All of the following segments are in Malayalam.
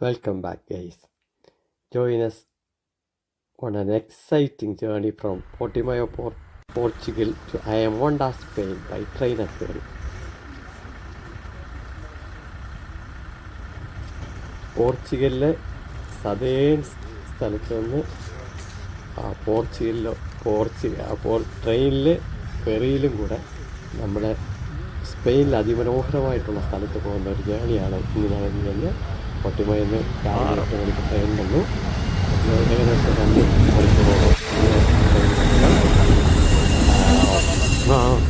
Welcome back, guys. Join us on an exciting journey from Portimao, Portugal to Ayamonte, Spain by train and ferry. പോർച്ചുഗലിലെ സതേൺ സ്ഥലത്ത് നിന്ന് അപ്പോൾ ട്രെയിനിൽ ഫെറിയിലും കൂടെ നമ്മുടെ സ്പെയിനിൽ അതിമനോഹരമായിട്ടുള്ള സ്ഥലത്ത് പോകുന്ന ഒരു ജേണിയാണ് ഇന്ന് ഞാൻ കഴിഞ്ഞ് പൊട്ടിമയെന്ന് ട്രെയിൻ വന്നു. ഏകദേശം 2 മണിക്കൂറോളം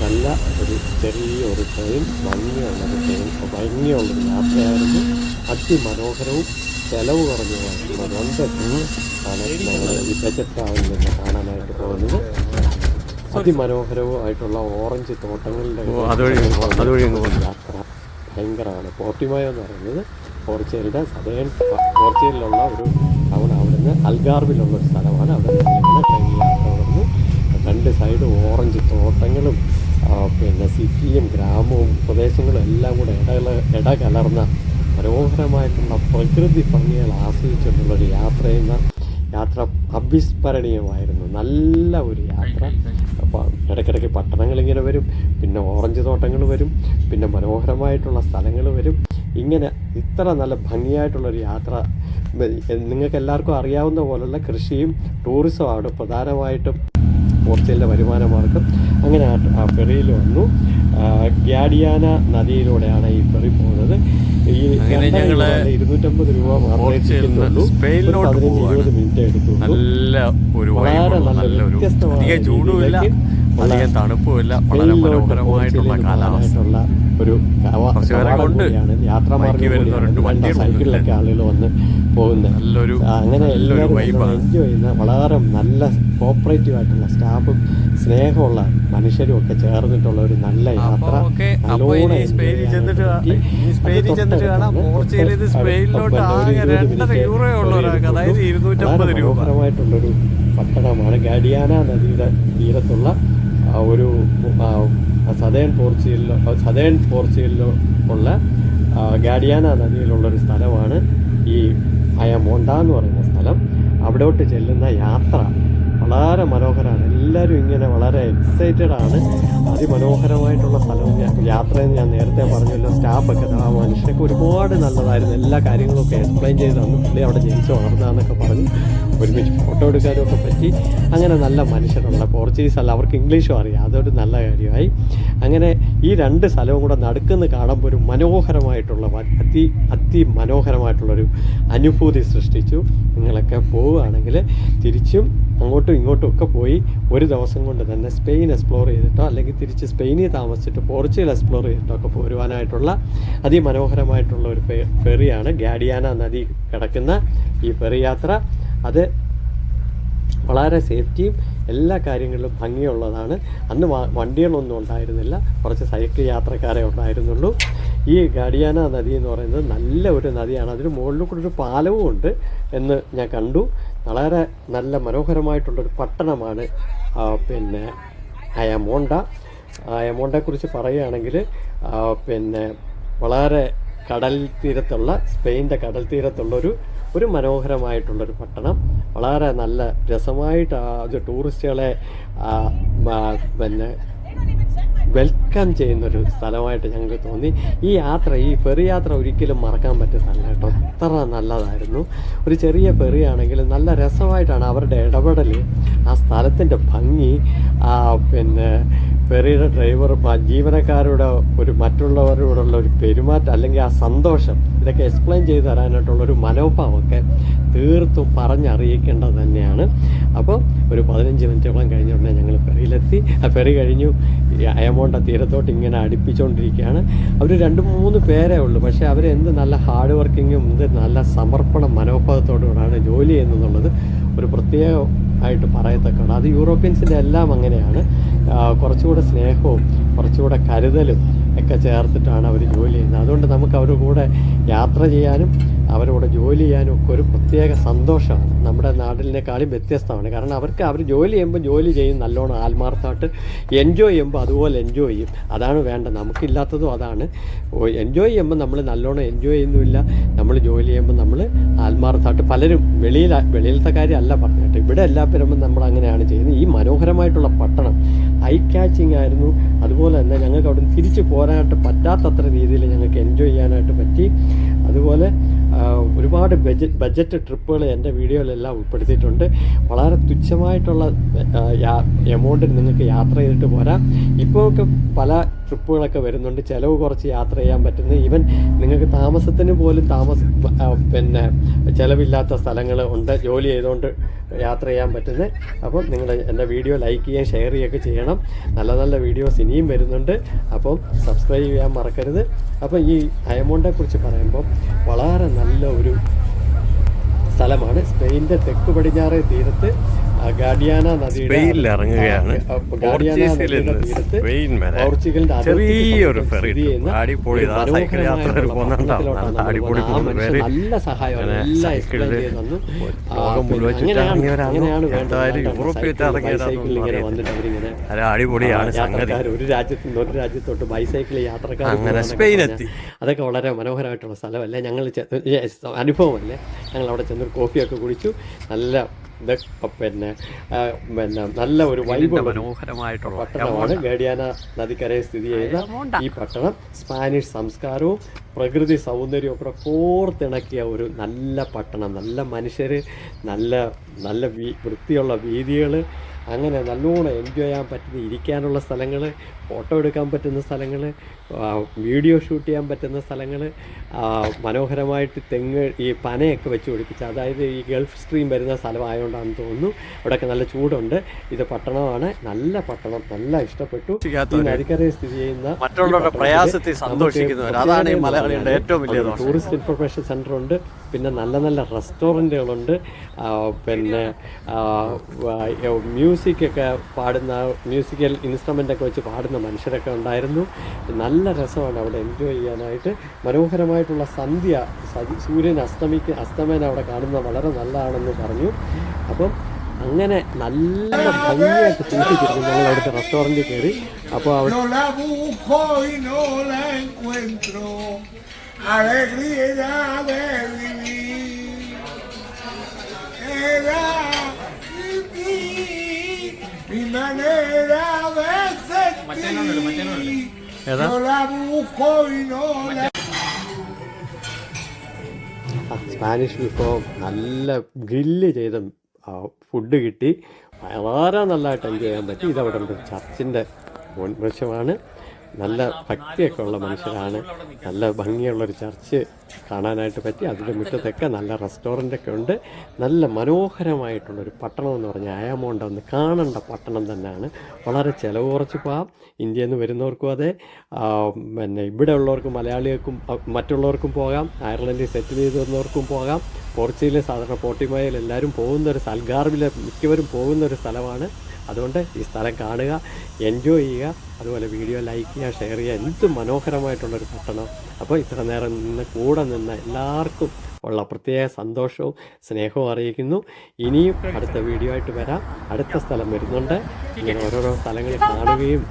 നല്ല ഒരു ചെറിയൊരു ട്രെയിൻ, ഭംഗിയുള്ളൊരു യാത്രയായിരുന്നു. അതിമനോഹരവും ചെലവ് കുറഞ്ഞതുമായിട്ടുള്ള 2 ആണ് നമ്മൾ ഈ ബജറ്റ് ട്രാവലിൽ നിന്ന് കാണാനായിട്ട് പോകുന്നത്. അതിമനോഹരവുമായിട്ടുള്ള ഓറഞ്ച് തോട്ടങ്ങളുടെ യാത്ര ഭയങ്കരമാണ്. പോർട്ടിമയോ എന്ന് പറയുന്നത് പോർച്ചുഗലിലുള്ള ഒരു ടൗൺ. അവിടുന്ന് അൽഗാർവിലുള്ള ഒരു സ്ഥലമാണ്. അവിടെ നിന്നിങ്ങനെ ട്രെയിൻ യാത്ര തുടർന്ന് 2 സൈഡ് ഓറഞ്ച് തോട്ടങ്ങളും പിന്നെ സിറ്റിയും ഗ്രാമവും പ്രദേശങ്ങളും എല്ലാം കൂടെ ഇടകലർന്ന മനോഹരമായിട്ടുള്ള പ്രകൃതി ഭംഗികൾ ആസ്വദിച്ചിട്ടുള്ളൊരു യാത്ര അവിസ്മരണീയമായിരുന്നു. നല്ല ഒരു യാത്ര. അപ്പോൾ ഇടയ്ക്കിടയ്ക്ക് പട്ടണങ്ങളിങ്ങനെ വരും, പിന്നെ ഓറഞ്ച് തോട്ടങ്ങൾ വരും, പിന്നെ മനോഹരമായിട്ടുള്ള സ്ഥലങ്ങൾ വരും. ഇങ്ങനെ ഇത്ര നല്ല ഭംഗിയായിട്ടുള്ളൊരു യാത്ര നിങ്ങൾക്ക് എല്ലാവർക്കും അറിയാവുന്ന പോലുള്ള കൃഷിയും ടൂറിസമാണ് പ്രധാനമായിട്ടും പോർച്ചുഗലിൻ്റെ വരുമാന മാർഗം. അങ്ങനെ ആ ഫെറിയിൽ വന്നു. ഗ്യാഡിയാന നദിയിലൂടെയാണ് ഈ ഫെറി പോകുന്നത്. ഈ 250 രൂപ മാത്രമേ സ്പെയിനിലോട്ട് 15-20 മിനിറ്റ് എടുത്തു. വളരെ നല്ല വ്യത്യസ്തമായ അധികം തണുപ്പുമില്ല, വളരെ മനോഹരമായിട്ടുള്ള കാലാവസ്ഥയുള്ള ഒരു യാത്രാമാർഗ്ഗം. സൈക്കിളിലൊക്കെ ആളുകൾ വന്ന് പോകുന്നത്. അങ്ങനെ എല്ലാവരും എൻജോയ് ചെയ്യുന്ന വളരെ നല്ല കോപ്പറേറ്റീവ് ആയിട്ടുള്ള സ്റ്റാഫും സ്നേഹമുള്ള മനുഷ്യരും ഒക്കെ ചേർന്നിട്ടുള്ള ഒരു നല്ല യാത്ര. മനോഹരമായിട്ടുള്ളൊരു പട്ടണമാണ് ഗാഡിയാന നദിയുടെ തീരത്തുള്ള ഒരു സതേൺ പോർച്ചുഗലിലുള്ള ഗാഡിയാന നദിയിലുള്ളൊരു സ്ഥലമാണ് ഈ അയമോണ്ട എന്ന് പറയുന്ന സ്ഥലം. അവിടോട്ട് ചെല്ലുന്ന യാത്ര വളരെ മനോഹരമാണ്. എല്ലാവരും ഇങ്ങനെ വളരെ എക്സൈറ്റഡ് ആണ്. അതിമനോഹരമായിട്ടുള്ള സ്ഥലവും യാത്രയെന്ന് ഞാൻ നേരത്തെ പറഞ്ഞല്ലോ. സ്റ്റാഫൊക്കെ ആ മനുഷ്യനൊക്കെ ഒരുപാട് നല്ലതായിരുന്നു. എല്ലാ കാര്യങ്ങളൊക്കെ എക്സ്പ്ലെയിൻ ചെയ്ത് തന്നു. പുള്ളി അവിടെ ജനിച്ച് വളർന്നതെന്നൊക്കെ പറഞ്ഞ് ഒരുമിച്ച് ഫോട്ടോ എടുക്കാനൊക്കെ പറ്റി. അങ്ങനെ നല്ല മനുഷ്യരുള്ള പോർച്ചുഗീസ് അല്ല, അവർക്ക് ഇംഗ്ലീഷും അറിയാം. അതൊരു നല്ല കാര്യമായി. അങ്ങനെ ഈ 2 സ്ഥലവും കൂടെ നടുക്കുന്ന് കാണുമ്പോൾ ഒരു മനോഹരമായിട്ടുള്ള അതിമനോഹരമായിട്ടുള്ളൊരു അനുഭൂതി സൃഷ്ടിച്ചു. നിങ്ങളൊക്കെ പോവുകയാണെങ്കിൽ തിരിച്ചും അങ്ങോട്ടും ഇങ്ങോട്ടും ഒക്കെ പോയി ഒരു ദിവസം കൊണ്ട് തന്നെ സ്പെയിൻ എക്സ്പ്ലോർ ചെയ്തിട്ടോ അല്ലെങ്കിൽ തിരിച്ച് സ്പെയിനിൽ താമസിച്ചിട്ട് പോർച്ചുഗൽ എക്സ്പ്ലോർ ചെയ്തിട്ടോ ഒക്കെ പോരുവാനായിട്ടുള്ള അതിമനോഹരമായിട്ടുള്ള ഒരു ഫെറിയാണ് ഗാഡിയാന നദി കിടക്കുന്ന ഈ ഫെറി യാത്ര. അത് വളരെ സേഫ്റ്റിയും എല്ലാ കാര്യങ്ങളിലും ഭംഗിയുള്ളതാണ്. അന്ന് വണ്ടികളൊന്നും ഉണ്ടായിരുന്നില്ല, കുറച്ച് സൈക്കിൾ യാത്രക്കാരെ ഉണ്ടായിരുന്നുള്ളൂ. ഈ ഗാഡിയാന നദി എന്ന് പറയുന്നത് നല്ല ഒരു നദിയാണ്. അതിന് മുകളിൽ കൂടെ ഒരു പാലവും ഉണ്ട് എന്ന് ഞാൻ കണ്ടു. വളരെ നല്ല മനോഹരമായിട്ടുള്ളൊരു പട്ടണമാണ് പിന്നെ അയമോണ്ടയെക്കുറിച്ച് പറയുകയാണെങ്കിൽ പിന്നെ വളരെ സ്പെയിൻ്റെ കടൽ തീരത്തുള്ളൊരു മനോഹരമായിട്ടുള്ളൊരു പട്ടണം. വളരെ നല്ല രസമായിട്ട് അത് ടൂറിസ്റ്റുകളെ പിന്നെ വെൽക്കം ചെയ്യുന്നൊരു സ്ഥലമായിട്ട് ഞങ്ങൾക്ക് തോന്നി. ഈ ഫെറി യാത്ര ഒരിക്കലും മറക്കാൻ പറ്റുന്നതല്ല കേട്ടോ. അത്ര നല്ലതായിരുന്നു. ഒരു ചെറിയ ഫെറിയാണെങ്കിലും നല്ല രസമായിട്ടാണ് അവരുടെ ഇടപെടൽ, ആ സ്ഥലത്തിൻ്റെ ഭംഗി, പിന്നെ ഫെറിയുടെ ഡ്രൈവർ, ജീവനക്കാരുടെ മറ്റുള്ളവരോടുള്ള ഒരു പെരുമാറ്റം, അല്ലെങ്കിൽ ആ സന്തോഷം, ഇതൊക്കെ എക്സ്പ്ലെയിൻ ചെയ്ത് തരാനായിട്ടുള്ളൊരു മനോഭാവമൊക്കെ തീർത്തും പറഞ്ഞറിയിക്കേണ്ടത് തന്നെയാണ്. അപ്പോൾ ഒരു 15 മിനിറ്റോളം കഴിഞ്ഞ ഉടനെ ഞങ്ങൾ ഫെറിയിലെത്തി. ആ ഫെറി കഴിഞ്ഞു അയമോണ്ട തീരത്തോട്ട് ഇങ്ങനെ അടുപ്പിച്ചുകൊണ്ടിരിക്കുകയാണ്. അവർ 2-3 പേരേ ഉള്ളൂ. പക്ഷേ അവരെന്ത് നല്ല ഹാർഡ് വർക്കിങ്ങും എന്ത് നല്ല സമർപ്പണ മനോഭാവത്തോടുകൂടാണ് ജോലി ചെയ്യുന്നതെന്നുള്ളത് ഒരു പ്രത്യേക ആയിട്ട് പറയത്തക്കണം. അത് യൂറോപ്യൻസിൻ്റെ എല്ലാം അങ്ങനെയാണ്. കുറച്ചുകൂടെ സ്നേഹവും കുറച്ചുകൂടെ കരുതലും ഒക്കെ ചേർത്തിട്ടാണ് അവർ ജോലി ചെയ്യുന്നത്. അതുകൊണ്ട് നമുക്ക് അവരുടെ കൂടെ യാത്ര ചെയ്യാനും അവരോട് ജോലി ചെയ്യാനും ഒക്കെ ഒരു പ്രത്യേക സന്തോഷമാണ്. നമ്മുടെ നാട്ടിലിനേക്കാളും വ്യത്യസ്തമാണ്. കാരണം അവർ ജോലി ചെയ്യുമ്പോൾ ജോലി ചെയ്യും, നല്ലോണം ആത്മാർത്ഥമായിട്ട് എൻജോയ് ചെയ്യുമ്പോൾ അതുപോലെ എൻജോയ് ചെയ്യും. അതാണ് വേണ്ടത്. നമുക്കില്ലാത്തതും അതാണ്. എൻജോയ് ചെയ്യുമ്പോൾ നമ്മൾ നല്ലോണം എൻജോയ് ചെയ്യുന്നുമില്ല, നമ്മൾ ജോലി ചെയ്യുമ്പോൾ നമ്മൾ ആത്മാർത്ഥമായിട്ട് പലരും വെളിയിലത്തെ കാര്യമല്ല പറഞ്ഞിട്ട് ഇവിടെ എല്ലാ പേരുമ്പോൾ നമ്മൾ അങ്ങനെയാണ് ചെയ്യുന്നത്. ഈ മനോഹരമായിട്ടുള്ള പട്ടണം ഐ ക്യാച്ചിങ് ആയിരുന്നു. അതുപോലെ തന്നെ ഞങ്ങൾക്ക് അവിടെ നിന്ന് തിരിച്ചു പോരാനായിട്ട് പറ്റാത്തത്ര രീതിയിൽ ഞങ്ങൾക്ക് എൻജോയ് ചെയ്യാനായിട്ട് പറ്റി. അതുപോലെ ഒരുപാട് ബഡ്ജറ്റ് ട്രിപ്പുകൾ എൻ്റെ വീഡിയോയിലെല്ലാം ഉൾപ്പെടുത്തിയിട്ടുണ്ട്. വളരെ തുച്ഛമായിട്ടുള്ള എമൗണ്ടിൽ നിങ്ങൾക്ക് യാത്ര ചെയ്തിട്ട് പോരാം. ഇപ്പോഴൊക്കെ പല ട്രിപ്പുകളൊക്കെ വരുന്നുണ്ട്, ചിലവ് കുറച്ച് യാത്ര ചെയ്യാൻ പറ്റുന്ന, ഈവൻ നിങ്ങൾക്ക് താമസത്തിന് പോലും പിന്നെ ചിലവില്ലാത്ത സ്ഥലങ്ങൾ ഉണ്ട്, ജോലി ചെയ്തുകൊണ്ട് യാത്ര ചെയ്യാൻ പറ്റുന്നത്. അപ്പം നിങ്ങൾ എൻ്റെ വീഡിയോ ലൈക്ക് ചെയ്യുകയും ഷെയർ ചെയ്യുകയൊക്കെ ചെയ്യണം. നല്ല നല്ല വീഡിയോസ് ഇനിയും വരുന്നുണ്ട്. അപ്പം സബ്സ്ക്രൈബ് ചെയ്യാൻ മറക്കരുത്. അപ്പം ഈ അയമോണ്ടെ കുറിച്ച് പറയുമ്പോൾ വളരെ നല്ല ഒരു സ്ഥലമാണ്. സ്പെയിനിൻ്റെ തെക്ക് പടിഞ്ഞാറേ തീരത്ത് ഗാഡിയാന നദിയുടെ ഇറങ്ങുകയാണ്. പോർച്ചുഗലിന്റെ നല്ല സഹായമാണ്. എല്ലാം എക്സ്പ്ലെയിൻ ചെയ്ത് തന്നു. അങ്ങനെയാണ് വേണ്ടത്. ബൈസൈക്കിളിൽ ഇങ്ങനെ വന്നിട്ട് അവരിങ്ങനെ യാത്രക്കാർ ഒരു രാജ്യത്ത് നിന്ന് ഒരു രാജ്യത്തോട്ട് ബൈസൈക്കിൾ യാത്രക്കാർ അതൊക്കെ വളരെ മനോഹരമായിട്ടുള്ള സ്ഥലമല്ലേ, ഞങ്ങൾ അനുഭവമല്ലേ. ഞങ്ങൾ അവിടെ ചെന്നൊരു കോഫിയൊക്കെ കുടിച്ചു. നല്ല പിന്നെ നല്ല ഒരു വൈബ് മനോഹരമായിട്ടുള്ള പട്ടണമാണ് ഗാഡിയാന നദിക്കരയിൽ സ്ഥിതി ചെയ്യുന്ന ഈ പട്ടണം. സ്പാനിഷ് സംസ്കാരവും പ്രകൃതി സൗന്ദര്യവും ഒക്കെ കോർത്തിണക്കിയ ഒരു നല്ല പട്ടണം. നല്ല മനുഷ്യർ, നല്ല വൃത്തിയുള്ള വീതികൾ, അങ്ങനെ നല്ലോണം എൻജോയ് ചെയ്യാൻ പറ്റുന്ന, ഇരിക്കാനുള്ള സ്ഥലങ്ങൾ, ഫോട്ടോ എടുക്കാൻ പറ്റുന്ന സ്ഥലങ്ങൾ, വീഡിയോ ഷൂട്ട് ചെയ്യാൻ പറ്റുന്ന സ്ഥലങ്ങൾ, മനോഹരമായിട്ട് ഈ പനയൊക്കെ വെച്ച് പിടിപ്പിച്ച്, അതായത് ഈ ഗൾഫ് സ്ട്രീം വരുന്ന സ്ഥലമായതുകൊണ്ടാണെന്ന് തോന്നുന്നു. അവിടെയൊക്കെ നല്ല ചൂടുണ്ട്. ഇത് പട്ടണമാണ്, നല്ല പട്ടണം, നല്ല ഇഷ്ടപ്പെട്ടു. ഈ നദിക്കരയിൽ സ്ഥിതി ചെയ്യുന്ന മറ്റുള്ളവരുടെ പ്രയാസത്തിൽ സന്തോഷിക്കുന്നവർ, അതാണ് ഈ മലയാളികളുടെ ഏറ്റവും വലിയ ടൂറിസ്റ്റ് ഇൻഫർമേഷൻ സെൻ്റർ ഉണ്ട്. പിന്നെ നല്ല നല്ല റെസ്റ്റോറൻറ്റുകളുണ്ട്. പിന്നെ മ്യൂസിക്കൊക്കെ പാടുന്ന, മ്യൂസിക്കൽ ഇൻസ്ട്രുമെൻ്റൊക്കെ വെച്ച് പാടുന്ന മനുഷ്യരൊക്കെ ഉണ്ടായിരുന്നു. നല്ല രസമാണ് അവിടെ എൻജോയ് ചെയ്യാനായിട്ട്. മനോഹരമായിട്ടുള്ള സന്ധ്യ, സൂര്യൻ അസ്തമയം അവിടെ കാണുന്നത് വളരെ നല്ലതാണെന്ന് പറഞ്ഞു. അപ്പം അങ്ങനെ നല്ല ഭംഗിയായിട്ട് സൂക്ഷിച്ചിരുന്നു. ഞങ്ങൾ അവിടുത്തെ റെസ്റ്റോറൻറ്റിൽ കയറി. അപ്പോൾ അവിടെ സ്പാനിഷ് വിഭവം നല്ല ഗ്രില്ല് ചെയ്ത ഫുഡ് കിട്ടി. വളരെ നല്ലതായിട്ട് എൻജോയ് ചെയ്യാൻ പറ്റി. ഇതവിടെ ഒരു ചർച്ചിൻ്റെ മുൻവശമാണ്. നല്ല ഭക്തിയൊക്കെ ഉള്ള മനുഷ്യരാണ്. നല്ല ഭംഗിയുള്ളൊരു ചർച്ച് കാണാനായിട്ട് പറ്റി. അതിൻ്റെ മുറ്റത്തൊക്കെ നല്ല റെസ്റ്റോറൻ്റൊക്കെ ഉണ്ട്. നല്ല മനോഹരമായിട്ടുള്ളൊരു പട്ടണം എന്ന് പറഞ്ഞാൽ അയമോണ്ട ഒന്ന് കാണേണ്ട പട്ടണം തന്നെയാണ്. വളരെ ചിലവ് കുറച്ച് പോകാം. ഇന്ത്യയിൽ നിന്ന് വരുന്നവർക്കും അതെ, പിന്നെ ഇവിടെ ഉള്ളവർക്കും മലയാളികൾക്കും മറ്റുള്ളവർക്കും പോകാം. അയർലൻഡിൽ സെറ്റിൽ ചെയ്ത് വന്നവർക്കും പോകാം. പോർച്ചുഗലിൽ സാധാരണ പോർട്ടിമോയിൽ എല്ലാവരും പോകുന്നൊരു അൽഗാർവിലെ മിക്കവരും പോകുന്നൊരു സ്ഥലമാണ്. അതുകൊണ്ട് ഈ സ്ഥലം കാണുക, എൻജോയ് ചെയ്യുക. അതുപോലെ വീഡിയോ ലൈക്ക് ചെയ്യുക, ഷെയർ ചെയ്യുക. എന്ത് മനോഹരമായിട്ടുള്ളൊരു പട്ടണം. അപ്പോൾ ഇത്ര നേരം കൂടെ നിന്ന എല്ലാവർക്കും ഉള്ള പ്രത്യേക സന്തോഷവും സ്നേഹവും അറിയിക്കുന്നു. ഇനിയും അടുത്ത വീഡിയോ ആയിട്ട് വരാം. അടുത്ത സ്ഥലം വരുന്നുണ്ട്. ഇങ്ങനെ ഓരോരോ സ്ഥലങ്ങൾ കാണുകയും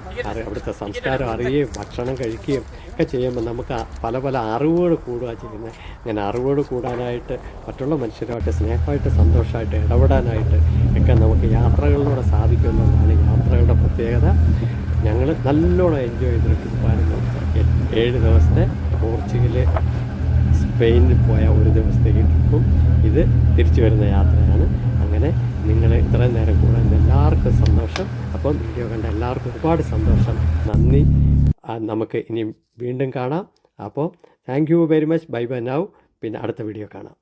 അവിടുത്തെ സംസ്കാരം അറിയുകയും ഭക്ഷണം കഴിക്കുകയും ഒക്കെ ചെയ്യുമ്പോൾ നമുക്ക് പല പല അറിവുകൾ കൂടുക ചെയ്യുന്നത്. അങ്ങനെ അറിവുകൾ കൂടാനായിട്ട്, മറ്റുള്ള മനുഷ്യരുമായിട്ട് സ്നേഹമായിട്ട് സന്തോഷമായിട്ട് ഇടപെടാനായിട്ട് ഒക്കെ നമുക്ക് യാത്രകളിലൂടെ സാധിക്കുമെന്നുള്ളതാണ് യാത്രകളുടെ പ്രത്യേകത. ഞങ്ങൾ നല്ലോണം എൻജോയ് ചെയ്തൊരു ട്രിപ്പായിരുന്നു. 7 ദിവസത്തെ പോർച്ചുഗൽ സ്പെയിനിൽ പോയ ഒരു ദിവസത്തേക്ക് ട്രിപ്പും ഇത് തിരിച്ചു വരുന്ന യാത്രയാണ്. അങ്ങനെ നിങ്ങൾ ഇത്രയും നേരം കൂടെ എല്ലാവർക്കും സന്തോഷം. അപ്പം വീഡിയോ കണ്ട എല്ലാവർക്കും ഒരുപാട് സന്തോഷം, നന്ദി. നമുക്ക് ഇനിയും വീണ്ടും കാണാം. അപ്പോൾ thank you very much. Bye buy now. പിന്നെ അടുത്ത വീഡിയോ കാണാം.